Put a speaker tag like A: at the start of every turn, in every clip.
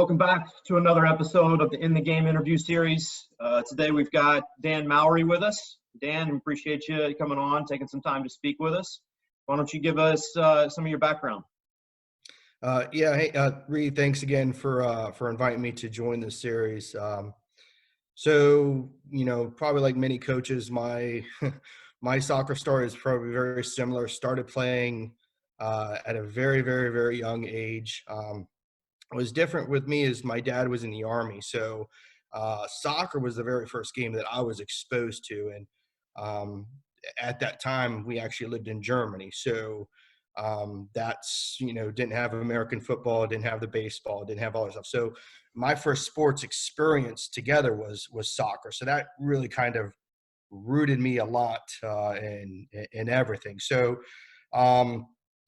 A: Welcome back to another episode of the In the Game interview series. Today we've got Dan Mowry with us. Dan, appreciate you coming on, taking some time to speak with us. Why don't you give us some of your background?
B: Reed, thanks again for inviting me to join this series. Probably like many coaches, my my soccer story is probably very similar. Started playing at a very, very, very young age. What was different with me is my dad was in the Army, so soccer was the very first game that I was exposed to, and at that time we actually lived in Germany, so that's didn't have American football, didn't have the baseball, didn't have all that stuff. So my first sports experience together was soccer, so that really kind of rooted me a lot in everything. So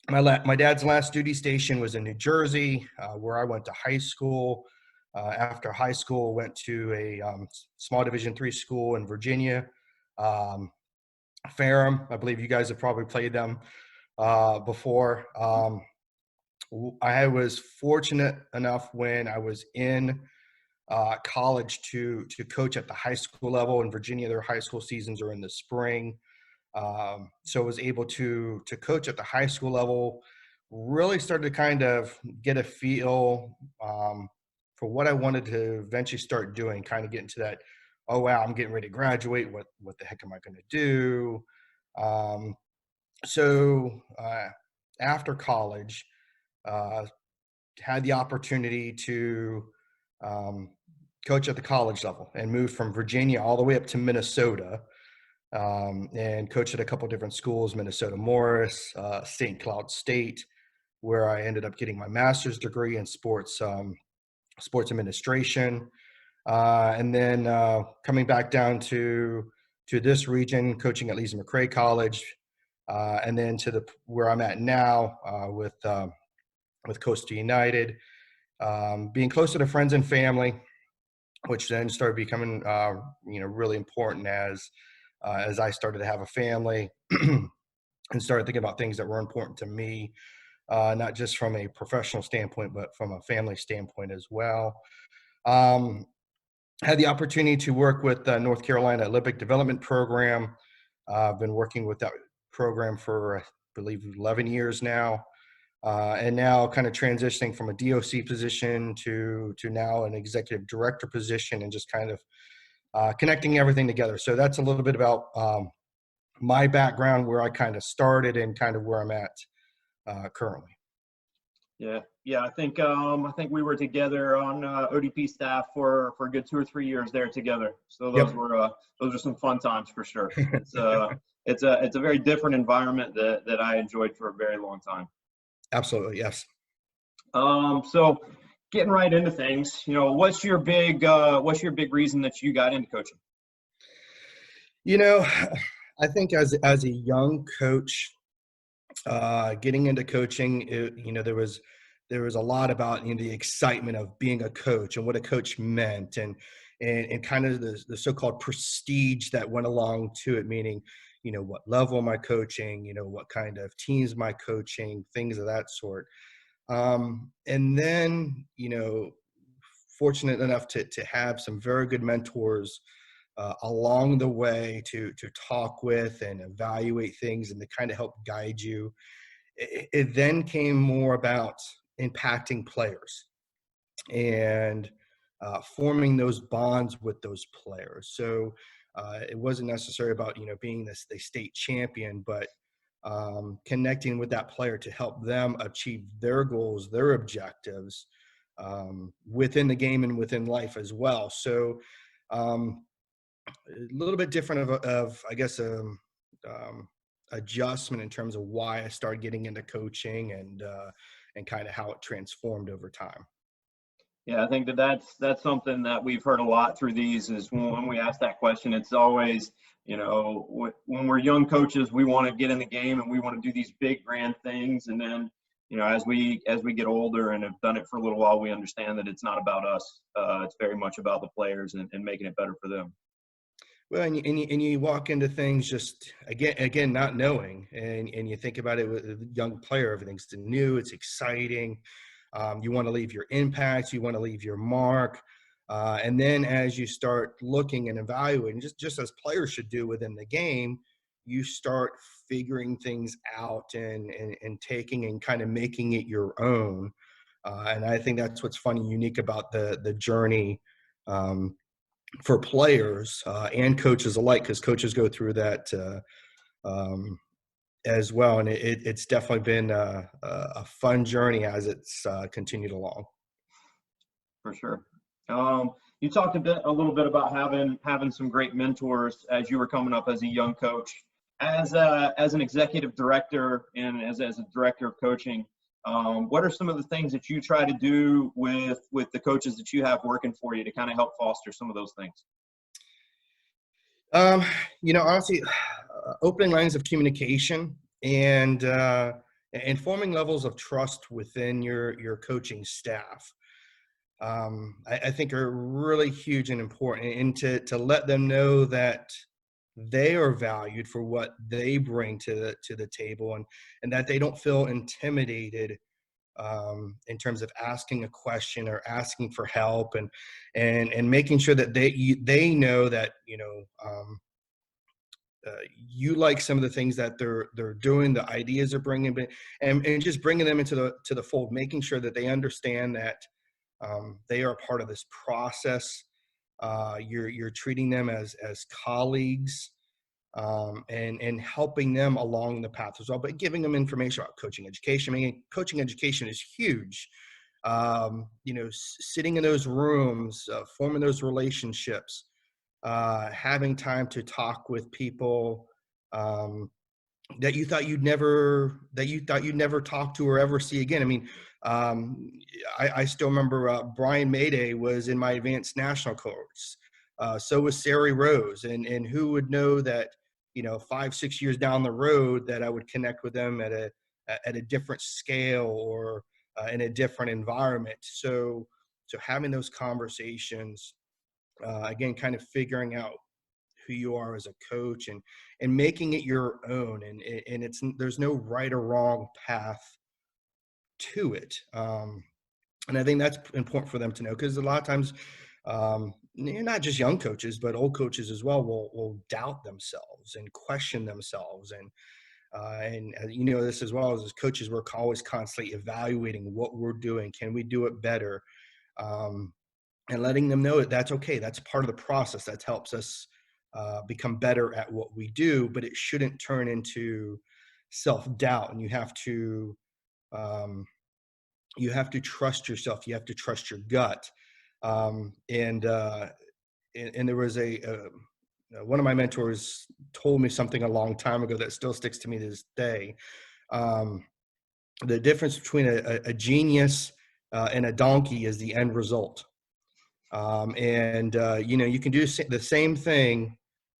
B: my dad's last duty station was in New Jersey, where I went to high school. After high school, went to a small Division III school in Virginia, Ferrum. I believe you guys have probably played them before. I was fortunate enough when I was in college to coach at the high school level. In Virginia, their high school seasons are in the spring. So I was able to coach at the high school level, really started to kind of get a feel for what I wanted to eventually start doing, kind of get into that, oh, wow, I'm getting ready to graduate. What the heck am I going to do? After college, had the opportunity to coach at the college level and moved from Virginia all the way up to Minnesota. And coached at a couple different schools, Minnesota Morris, St. Cloud State, where I ended up getting my master's degree in sports administration. And then coming back down to this region, coaching at Lisa McRae College, and then to where I'm at now with Coastal United, being closer to friends and family, which then started becoming really important as I started to have a family and started thinking about things that were important to me, not just from a professional standpoint, but from a family standpoint as well. Had the opportunity to work with the North Carolina Olympic Development Program. I've been working with that program for, I believe, 11 years now. And now kind of transitioning from a DOC position to now an executive director position, and just kind of connecting everything together. So that's a little bit about my background, where I kind of started and kind of where I'm at currently.
A: Yeah. I think we were together on ODP staff for a good 2 or 3 years there together. So those are some fun times for sure. It's a very different environment that I enjoyed for a very long time.
B: Absolutely, yes.
A: So getting right into things, what's your big reason that you got into coaching?
B: I think as a young coach, getting into coaching, there was a lot about the excitement of being a coach and what a coach meant, and kind of the so-called prestige that went along to it, meaning what level am I coaching, what kind of teams am I coaching, things of that sort. And then, fortunate enough to have some very good mentors along the way to talk with and evaluate things and to kind of help guide you. It then came more about impacting players and forming those bonds with those players. So it wasn't necessarily about, being the state champion, but connecting with that player to help them achieve their goals, their objectives within the game and within life as well. So a little bit different of I guess, adjustment in terms of why I started getting into coaching and kind of how it transformed over time.
A: Yeah, I think that's something that we've heard a lot through these is when we ask that question, it's always, when we're young coaches, we want to get in the game and we want to do these big grand things. And then, as we get older and have done it for a little while, we understand that it's not about us. It's very much about the players and making it better for them.
B: Well, and you walk into things just again not knowing, and you think about it with a young player, everything's new, it's exciting. You want to leave your impact. You want to leave your mark. And then as you start looking and evaluating, just as players should do within the game, you start figuring things out and taking and kind of making it your own. And I think that's what's funny, unique about the journey for players and coaches alike, because coaches go through that as well. And it's definitely been a fun journey as it's continued along.
A: For sure. You talked a little bit about having some great mentors as you were coming up as a young coach. As an executive director and as a director of coaching, what are some of the things that you try to do with the coaches that you have working for you to kind of help foster some of those things?
B: Honestly, opening lines of communication and forming levels of trust within your coaching staff. I think are really huge and important, and to let them know that they are valued for what they bring to the table, and that they don't feel intimidated in terms of asking a question or asking for help, and making sure that they know that you like some of the things that they're doing, the ideas they're bringing, and just bringing them into the fold, making sure that they understand that they are part of this process. You're treating them as colleagues, and helping them along the path as well, but giving them information about coaching education. I mean, coaching education is huge. Sitting in those rooms, forming those relationships, having time to talk with people that you thought you'd never talk to or ever see again. I mean, I still remember Brian Mayday was in my advanced national course. So was Sari Rose, and who would know that 5-6 years down the road that I would connect with them at a different scale or in a different environment. So having those conversations, again, kind of figuring out who you are as a coach and making it your own, and there's no right or wrong path to it. And I think that's important for them to know, because a lot of times, not just young coaches, but old coaches as well will doubt themselves and question themselves. And this as well, as coaches, we're always constantly evaluating what we're doing. Can we do it better? And letting them know that that's okay. That's part of the process. That helps us become better at what we do, but it shouldn't turn into self-doubt. And you have to trust yourself. You have to trust your gut. And there was one of my mentors told me something a long time ago that still sticks to me to this day. The difference between a genius and a donkey is the end result. You can do the same thing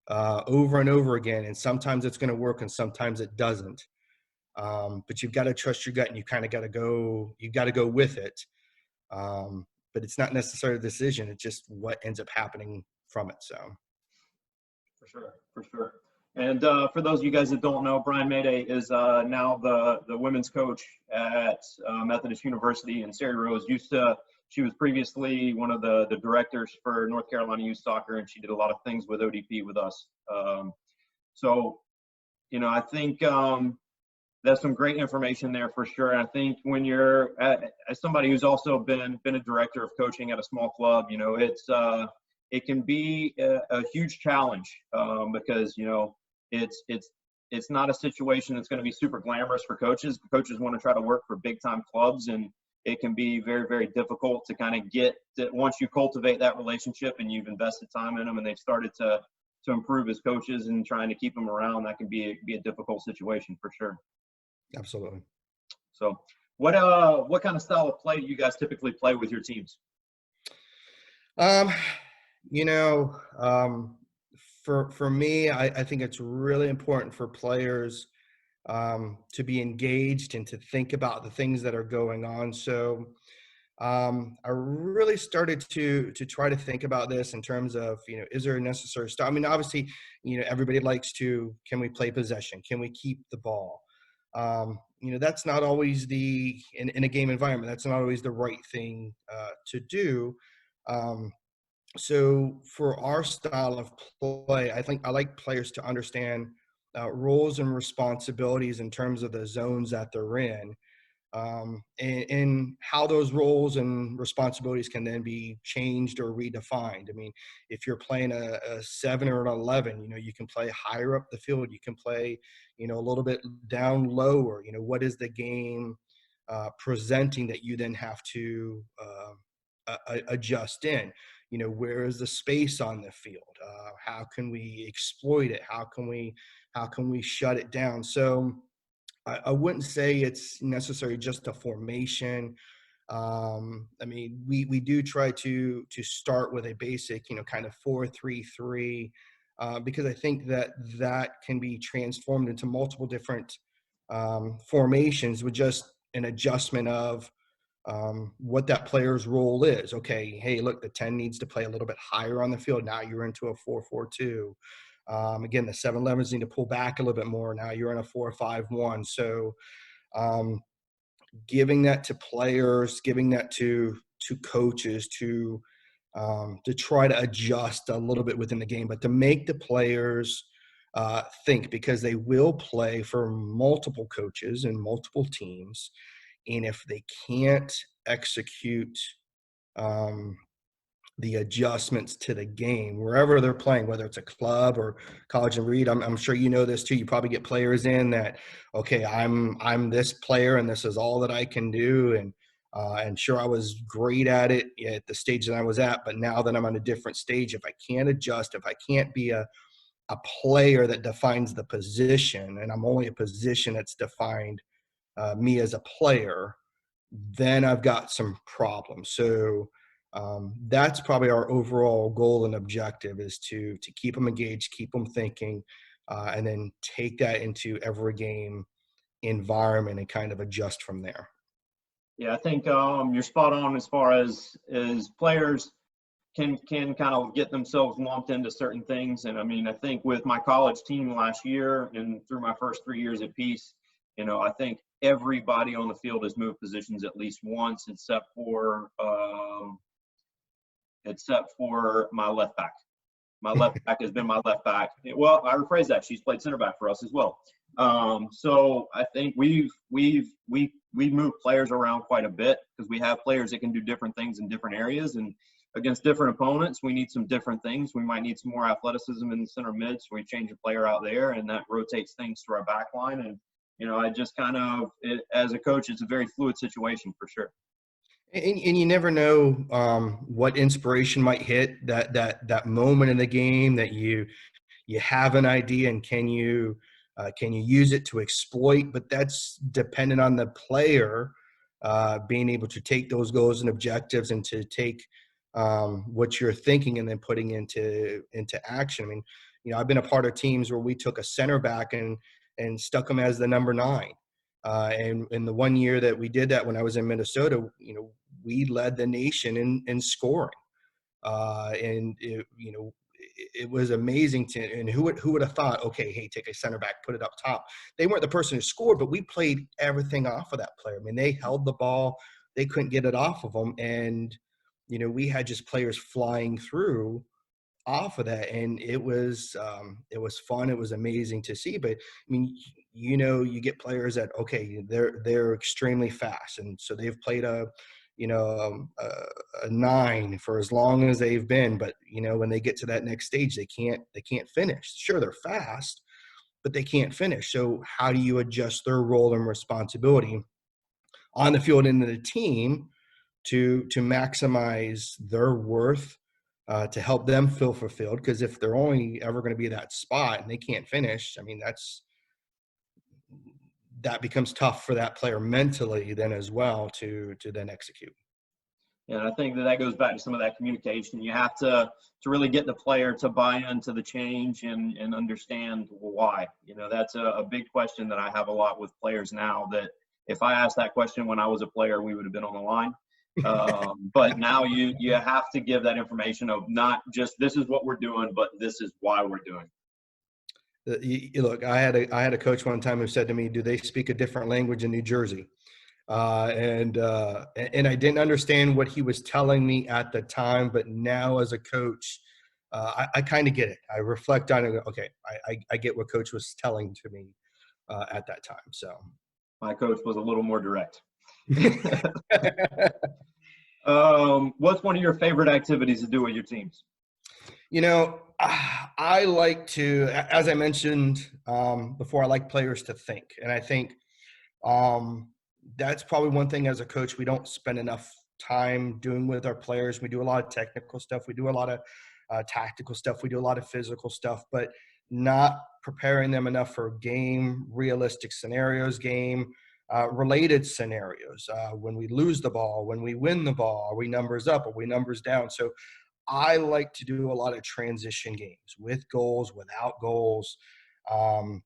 B: over and over again, and sometimes it's going to work and sometimes it doesn't. But you've got to trust your gut, and you kind of got to go with it. But it's not necessarily a decision. It's just what ends up happening from it. So.
A: For sure. And for those of you guys that don't know, Brian Mayday is now the women's coach at Methodist University, and Sari Rose she was previously one of the directors for North Carolina Youth Soccer, and she did a lot of things with ODP with us. I think that's some great information there for sure. And I think when you're as somebody who's also been a director of coaching at a small club, it can be a huge challenge because it's not a situation that's going to be super glamorous for coaches. Coaches want to try to work for big time clubs, and it can be very, very difficult to kind of get that once you cultivate that relationship and you've invested time in them and they've started to improve as coaches and trying to keep them around. That can be a difficult situation for sure.
B: Absolutely.
A: So what kind of style of play do you guys typically play with your teams?
B: For me, I think it's really important for players to be engaged and to think about the things that are going on. So I really started to try to think about this in terms of, is there a necessary style? I mean, obviously, everybody likes can we play possession? Can we keep the ball? That's not always in a game environment, that's not always the right thing to do. Um, so for our style of play, I think I like players to understand roles and responsibilities in terms of the zones that they're in, and how those roles and responsibilities can then be changed or redefined. I mean, if you're playing a 7 or an 11, you can play higher up the field. You can play, a little bit down lower. What is the game presenting that you then have to adjust in? Where is the space on the field? How can we exploit it? How can we shut it down? So I wouldn't say it's necessarily just a formation. I mean, we do try to start with a basic, kind of 4-3-3, because I think that can be transformed into multiple different formations with just an adjustment of what that player's role is. Okay, hey, look, the 10 needs to play a little bit higher on the field. Now you're into a 4-4-2. Again, the 7-11s need to pull back a little bit more. Now you're in a 4-5-1. So um, giving that to players, giving that to coaches to try to adjust a little bit within the game, but to make the players think, because they will play for multiple coaches and multiple teams. And if they can't execute um, the adjustments to the game wherever they're playing, whether it's a club or college and read, I'm sure you know this too. You probably get players in that, okay, I'm this player and this is all that I can do. And sure, I was great at it at the stage that I was at, but now that I'm on a different stage, if I can't adjust, if I can't be a player that defines the position, and I'm only a position that's defined me as a player, then I've got some problems. So that's probably our overall goal and objective, is to keep them engaged, keep them thinking, and then take that into every game environment and kind of adjust from there.
A: Yeah, I think you're spot on as far as players can kind of get themselves lumped into certain things. And I mean, I think with my college team last year and through my first 3 years at Peace, I think everybody on the field has moved positions at least once, except for my left back. My left back has been my left back. Well, I rephrase that. She's played center back for us as well. So I think we've moved players around quite a bit, because we have players that can do different things in different areas, and against different opponents, we need some different things. We might need some more athleticism in the center mid, so we change a player out there, and that rotates things to our back line. And I just kind of, as a coach, it's a very fluid situation for sure.
B: And you never know what inspiration might hit that moment in the game that you have an idea, and can you use it to exploit? But that's dependent on the player being able to take those goals and objectives, and to take what you're thinking and then putting into action. I mean, I've been a part of teams where we took a center back and stuck him as the number 9. And in the one year that we did that, when I was in Minnesota, we led the nation in scoring. And it was amazing and who would have thought, okay, hey, take a center back, put it up top. They weren't the person who scored, but we played everything off of that player. I mean, they held the ball, they couldn't get it off of them. And, we had just players flying through off of that. And it was fun. It was amazing to see. But I mean, you get players that, okay, they're extremely fast. And so they've played a 9 for as long as they've been, but when they get to that next stage, they can't finish. Sure, they're fast, but they can't finish. So how do you adjust their role and responsibility on the field and in the team to maximize their worth, to help them feel fulfilled? Because if they're only ever going to be that spot and they can't finish, I mean, that becomes tough for that player mentally then as well to then execute.
A: And I think that goes back to some of that communication. You have to really get the player to buy into the change and understand why. That's a big question that I have a lot with players now, that if I asked that question when I was a player, we would have been on the line. But now you have to give that information of not just this is what we're doing, but this is why we're doing.
B: Look, I had a coach one time who said to me, "Do they speak a different language in New Jersey?" And I didn't understand what he was telling me at the time, but now as a coach, I kind of get it. I reflect on it. And go, okay, I get what coach was telling to me at that time. So,
A: My coach was a little more direct. What's one of your favorite activities to do with your teams?
B: I like to, as I mentioned before, I like players to think, and I think Um, that's probably one thing as a coach we don't spend enough time doing with our players. We do a lot of technical stuff. We do a lot of tactical stuff. We do a lot of physical stuff, but not preparing them enough for game, realistic scenarios, game related scenarios. When we lose the ball, when we win the ball, are we numbers up? Are we numbers down? So I like to do a lot of transition games with goals, without goals. Um,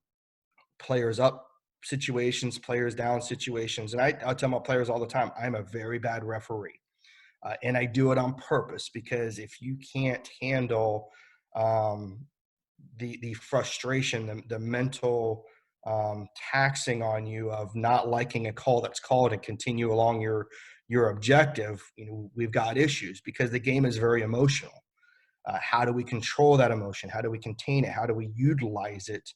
B: Players up situations, players down situations. And I'll tell my players all the time, I'm a very bad referee. And I do it on purpose because if you can't handle um, the frustration, the mental taxing on you of not liking a call that's called and continue along your objective, we've got issues because the game is very emotional. How do we control that emotion? How do we contain it? How do we utilize it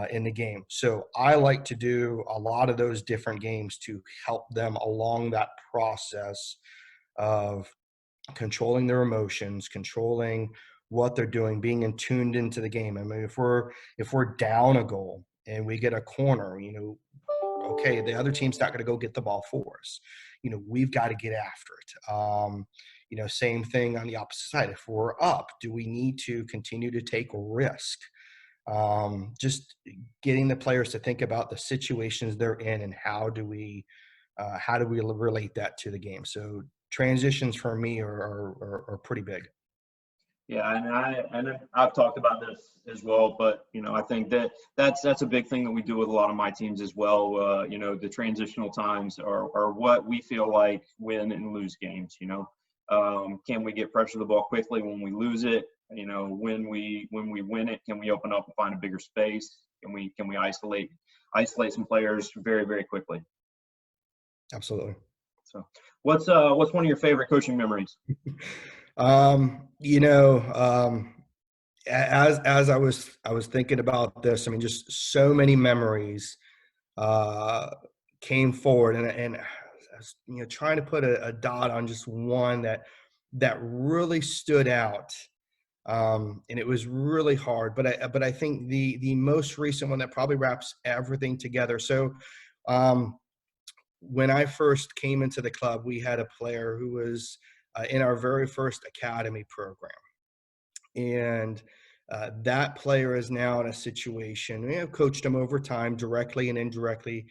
B: in the game? So I like to do a lot of those different games to help them along that process of controlling their emotions, controlling what they're doing, being in tuned into the game. I mean, if we're down a goal and we get a corner, okay, the other team's not going to go get the ball for us. We've got to get after it. Same thing on the opposite side. If we're up, do we need to continue to take risk? Just getting the players to think about the situations they're in and how do we relate that to the game. So transitions for me are pretty big.
A: Yeah, and I've talked about this as well, but I think that's a big thing that we do with a lot of my teams as well. The transitional times are what we feel like win and lose games. Can we get pressure the ball quickly when we lose it? When we win it, can we open up and find a bigger space? Can we isolate some players very, very quickly?
B: Absolutely.
A: So, what's one of your favorite coaching memories?
B: um, you know, um, as I was thinking about this, I mean, just so many memories uh, came forward, and I was, trying to put a dot on just one that really stood out, and it was really hard. But I think the most recent one that probably wraps everything together. So. Um, when I first came into the club, we had a player who was in our very first academy program. And that player is now in a situation, we have coached him over time, directly and indirectly.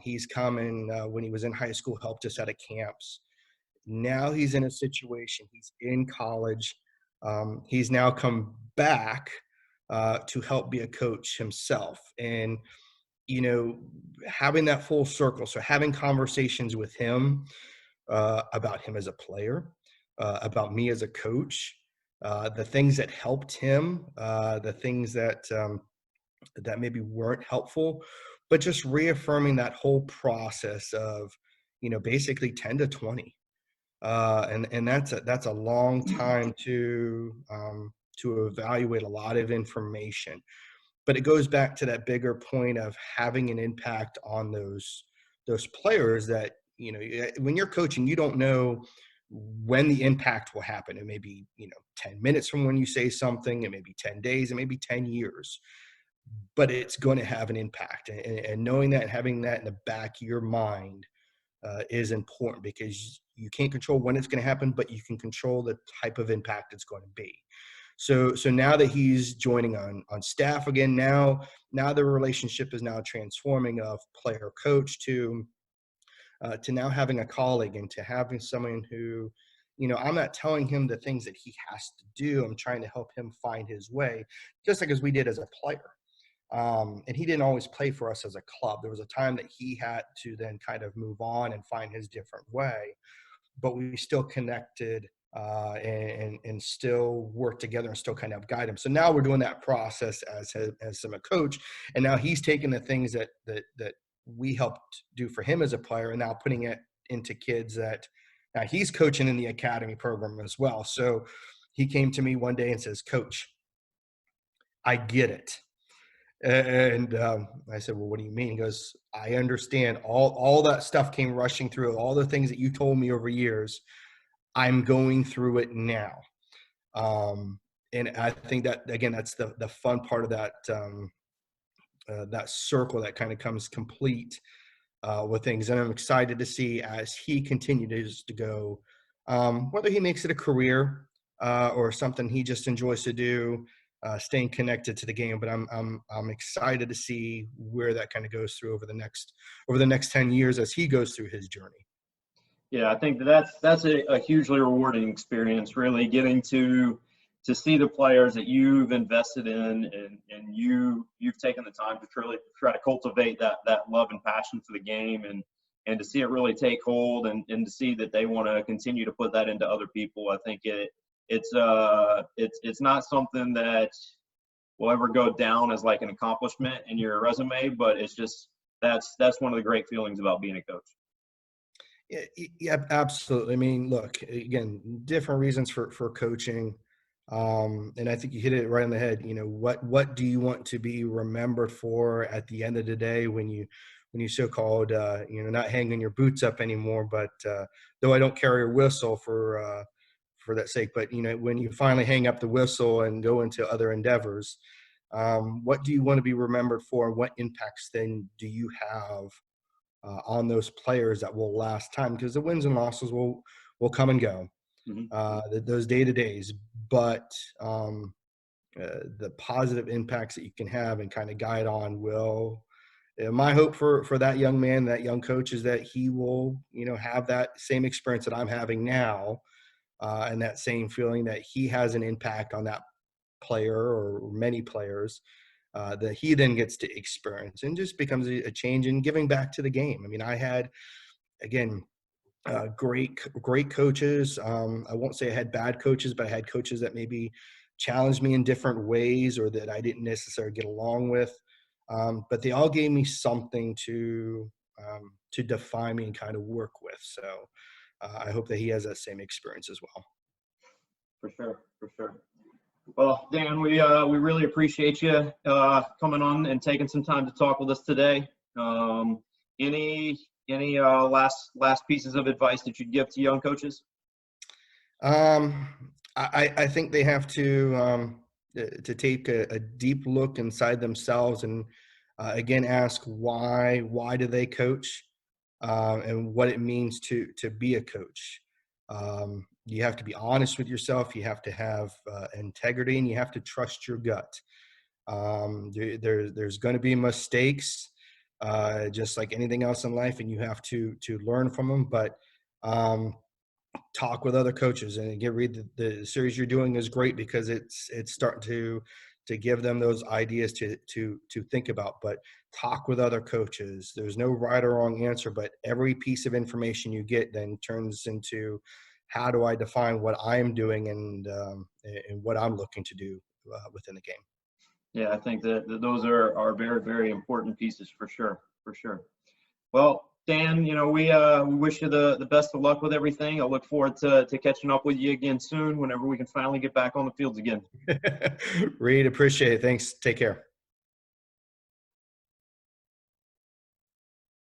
B: He's come in when he was in high school, helped us out at camps. Now he's in a situation, he's in college. He's now come back to help be a coach himself. And you know, having that full circle. So having conversations with him about him as a player, about me as a coach, the things that helped him, the things that maybe weren't helpful, but just reaffirming that whole process of, basically 10 to 20. And that's a long time to evaluate a lot of information, but it goes back to that bigger point of having an impact on those players that when you're coaching, you don't know when the impact will happen. It may be 10 minutes from when you say something, it may be 10 days, it may be 10 years, but it's going to have an impact. And knowing that and having that in the back of your mind is important, because you can't control when it's going to happen, but you can control the type of impact it's going to be. So now that he's joining on staff again, now the relationship is now transforming of player coach to now having a colleague, and to having someone who, I'm not telling him the things that he has to do. I'm trying to help him find his way, just like as we did as a player. And he didn't always play for us as a club. There was a time that he had to then kind of move on and find his different way, but we still connected and still work together and still kind of guide him. So now we're doing that process as him a coach, and now he's taking the things that we helped do for him as a player, and now putting it into kids that now he's coaching in the academy program as well. So he came to me one day and says, "Coach, I get it." And I said, "Well, what do you mean?" He goes, "I understand all that stuff came rushing through, all the things that you told me over years. I'm going through it now." And I think that, again, that's the fun part of that circle that kind of comes complete with things. And I'm excited to see as he continues to go, whether he makes it a career or something he just enjoys to do, staying connected to the game. But I'm excited to see where that kind of goes through over the next 10 years as he goes through his journey.
A: Yeah, I think that's a hugely rewarding experience, really getting to see the players that you've invested in, and you've taken the time to truly try to cultivate that love and passion for the game, and to see it really take hold, and to see that they want to continue to put that into other people. I think it's not something that will ever go down as like an accomplishment in your resume, but it's just that's one of the great feelings about being a coach.
B: Yeah, absolutely. I mean, look, again, different reasons for coaching. And I think you hit it right on the head. You know, what do you want to be remembered for at the end of the day when you so-called, not hanging your boots up anymore, but though I don't carry a whistle for that sake, but, when you finally hang up the whistle and go into other endeavors, what do you want to be remembered for? What impacts then do you have on those players that will last time? Because the wins and losses will come and go, those day-to-days, but the positive impacts that you can have and kind of guide on will. My hope for that young man, that young coach, is that he will, have that same experience that I'm having now, and that same feeling that he has an impact on that player or many players, that he then gets to experience, and just becomes a change in giving back to the game. I mean, I had, again, great coaches. I won't say I had bad coaches, but I had coaches that maybe challenged me in different ways or that I didn't necessarily get along with. But they all gave me something to define me and kind of work with. So I hope that he has that same experience as well.
A: For sure, for sure. Well, Dan, we really appreciate you coming on and taking some time to talk with us today. Any last pieces of advice that you'd give to young coaches?
B: I think they have to take a deep look inside themselves and again ask why do they coach, and what it means to be a coach. You have to be honest with yourself. You have to have integrity, and you have to trust your gut. There's going to be mistakes, just like anything else in life, and you have to learn from them. But talk with other coaches, and read the series you're doing is great because it's starting to give them those ideas to think about. But talk with other coaches. There's no right or wrong answer, but every piece of information you get then turns into, how do I define what I'm doing and what I'm looking to do within the game.
A: Yeah, I think that those are very, very important pieces for sure, for sure. Well, Dan, we wish you the best of luck with everything. I look forward to catching up with you again soon whenever we can finally get back on the fields again.
B: Reed, appreciate it. Thanks. Take care.